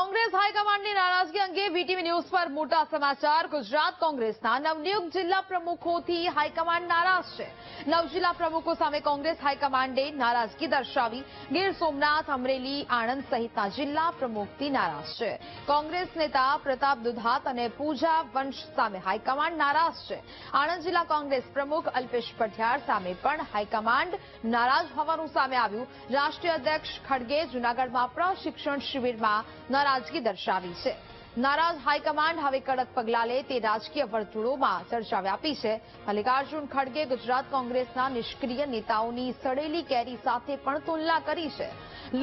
કોંગ્રેસ હાઈકમાન્ડની નારાજગી અંગે VTV news પર મોટા સમાચાર। ગુજરાત કોંગ્રેસના નવનિયુક્ત જિલ્લા પ્રમુખોથી હાઈકમાન્ડ નારાજ છે। નવ જિલ્લા પ્રમુખો સામે કોંગ્રેસ હાઈકમાન્ડે નારાજગી દર્શાવી। ગીર સોમનાથ, અમરેલી, આણંદ સહિતના જિલ્લા પ્રમુખથી નારાજ છે। કોંગ્રેસ નેતા પ્રતાપ દુધાત અને પૂજા વંશ સામે હાઈકમાન્ડ નારાજ છે। આણંદ જિલ્લા કોંગ્રેસ પ્રમુખ અલ્પેશ પઢિયાર સામે પણ હાઈકમાન્ડ નારાજ હોવાનું સામે આવ્યું। રાષ્ટ્રીય અધ્યક્ષ ખડગે જૂનાગઢમાં પ્રશિક્ષણ શિબિરમાં નારાજગી દર્શાવી છે। નારાજ હાઈકમાન્ડ હવે કડક પગલાં લે તે રાજકીય વર્તુળોમાં ચર્ચા વ્યાપી છે। મલ્લિકાર્જુન ખડગે ગુજરાત કોંગ્રેસના નિષ્ક્રિય નેતાઓની સડેલી કેરી સાથે પણ તુલના કરી છે।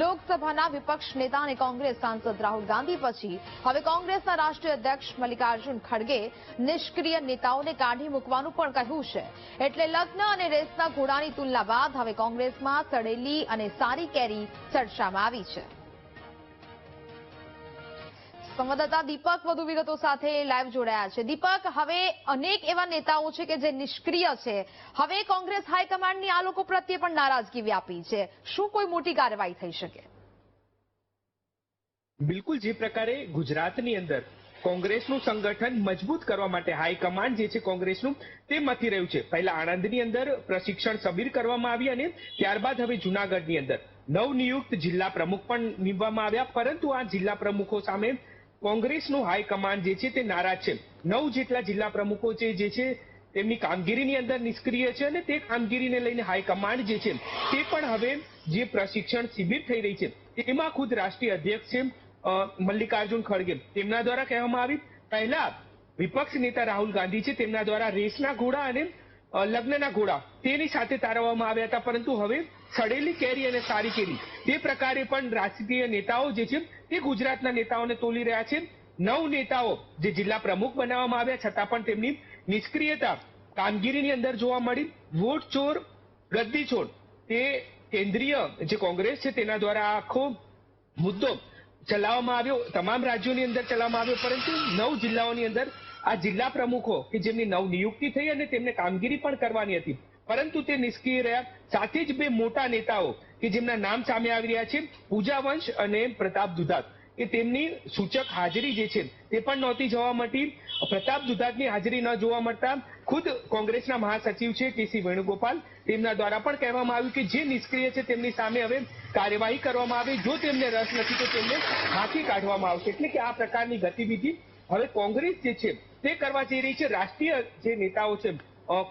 લોકસભાના વિપક્ષ નેતા અને કોંગ્રેસ સાંસદ રાહુલ ગાંધી પછી હવે કોંગ્રેસના રાષ્ટ્રીય અધ્યક્ષ મલ્લિકાર્જુન ખડગે નિષ્ક્રિય નેતાઓને કાઢી મૂકવાનું પણ કહ્યું છે। એટલે લગ્ન અને રેસના ઘોડાની તુલના બાદ હવે કોંગ્રેસમાં સડેલી અને સારી કેરી ચર્ચામાં આવી છે। સંવાદદાતા દીપક વધુ વિગતો સાથે લાઈવ જોડાયા છે। દીપક, હવે અનેક એવા નેતાઓ છે કે જે નિષ્ક્રિય છે, હવે કોંગ્રેસ હાઈકમાન્ડની આ લોકો પ્રત્યે પણ નારાજગી વ્યાપી છે। શું કોઈ મોટી કાર્યવાહી થઈ શકે? બિલકુલ, જે પ્રકારે ગુજરાતની અંદર કોંગ્રેસનું સંગઠન મજબૂત કરવા માટે હાઈકમાન્ડ જે છે કોંગ્રેસનું તે મથી રહ્યું છે। પહેલા આણંદની અંદર પ્રશિક્ષણ શિબિર કરવામાં આવી અને ત્યારબાદ હવે જૂનાગઢની અંદર નવનિયુક્ત જિલ્લા પ્રમુખ પણ નિમવામાં આવ્યા, પરંતુ આ જિલ્લા પ્રમુખો સામે કોંગ્રેસનું હાઈકમાન્ડ જે છે તે નારાજ છે। 9 જેટલા જિલ્લા પ્રમુખો જે છે તેમની કામગીરીની અંદર નિષ્ક્રિય છે અને તે કામગીરીને લઈને હાઈકમાન્ડ જે છે તે પણ હવે જે પ્રશિક્ષણ શિબિર થઈ રહી છે તેમાં ખુદ રાષ્ટ્રીય અધ્યક્ષ છે મલ્લિકાર્જુન ખડગે તેમના દ્વારા કહેવામાં આવી। પહેલા વિપક્ષ નેતા રાહુલ ગાંધી છે તેમના દ્વારા રેસના ઘોડા અને લગ્નના ઘોડા તેની સાથે તારવવામાં આવ્યા હતા, પરંતુ હવે સડેલી કેરી અને સારી કેરી તે પ્રકારે પણ રાજકીય નેતાઓ જે છે તે ગુજરાતના નેતાઓને તોલી રહ્યા છે। 9 નેતાઓ જે જિલ્લા પ્રમુખ બનાવવામાં આવ્યા છતાં પણ તેમની નિષ્ક્રિયતા કામગીરીની અંદર જોવા મળી। વોટ ચોર ગદ્દી છોડ તે કેન્દ્રીય જે કોંગ્રેસ છે તેના દ્વારા આખો મુદ્દો ચલાવવામાં આવ્યો, તમામ રાજ્યોની અંદર ચલાવવામાં આવ્યો, પરંતુ 9 જિલ્લાઓની અંદર આ જિલ્લા પ્રમુખો કે જેમની નવ નિયુક્તિ થઈ અને તેમને કામગીરી પણ કરવાની હતી પરંતુ તે નિષ્ક્રિય રહ્યા। સાથે જ 2 મોટા નેતાઓ કે જેમના નામ સામે આવી રહ્યા છે, પૂજા વંશ અને પ્રતાપ દુધાત, કે તેમની સૂચક હાજરી જે છે તે પણ નહોતી જોવા મળતી। પ્રતાપ દુધાતની હાજરી ન જોવા મળતા ખુદ કોંગ્રેસના મહાસચિવ છે કેસી વેણુગોપાલ તેમના દ્વારા પણ કહેવામાં આવ્યું કે જે નિષ્ક્રિય છે તેમની સામે હવે કાર્યવાહી કરવામાં આવે, જો તેમને રસ નથી તો તેમને હાથી કાઢવામાં આવશે। એટલે કે આ પ્રકારની ગતિવિધિ હવે કોંગ્રેસ જે છે તે કરવા જઈ રહી છે। રાષ્ટ્રીય જે નેતાઓ છે,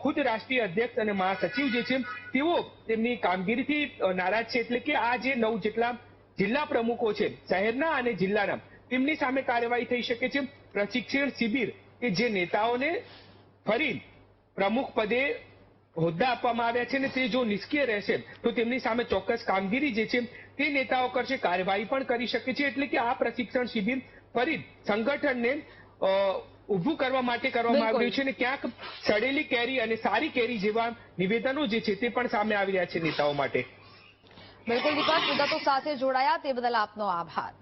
ખુદ રાષ્ટ્રીય અધ્યક્ષ અને મહાસચિવ જે છે તેઓ તેમની કામગીરીથી નારાજ છે। એટલે કે આ જે 9 જેટલા જિલ્લા પ્રમુખો છે શહેરના અને જિલ્લાના, તેમની સામે કાર્યવાહી થઈ શકે છે। પ્રશિક્ષણ શિબિર કે જે નેતાઓને ફરી પ્રમુખ પદે હોદ્દા આપવામાં આવ્યા છે ને તે જો નિષ્ક્રિય રહેશે તો તેમની સામે ચોક્કસ કામગીરી જે છે તે નેતાઓ કરશે, કાર્યવાહી પણ કરી શકે છે। એટલે કે આ પ્રશિક્ષણ શિબિર ફરી સંગઠનને ઉભું કરવા માટે કરવામાં આવ્યું છે અને ક્યાંક સડેલી કેરી અને સારી કેરી જેવા નિવેદનો જે છે તે પણ સામે આવી રહ્યા છે નેતાઓ માટે। બિલકુલ દીપક, વિગતો સાથે જોડાયા તે બદલ આપનો આભાર।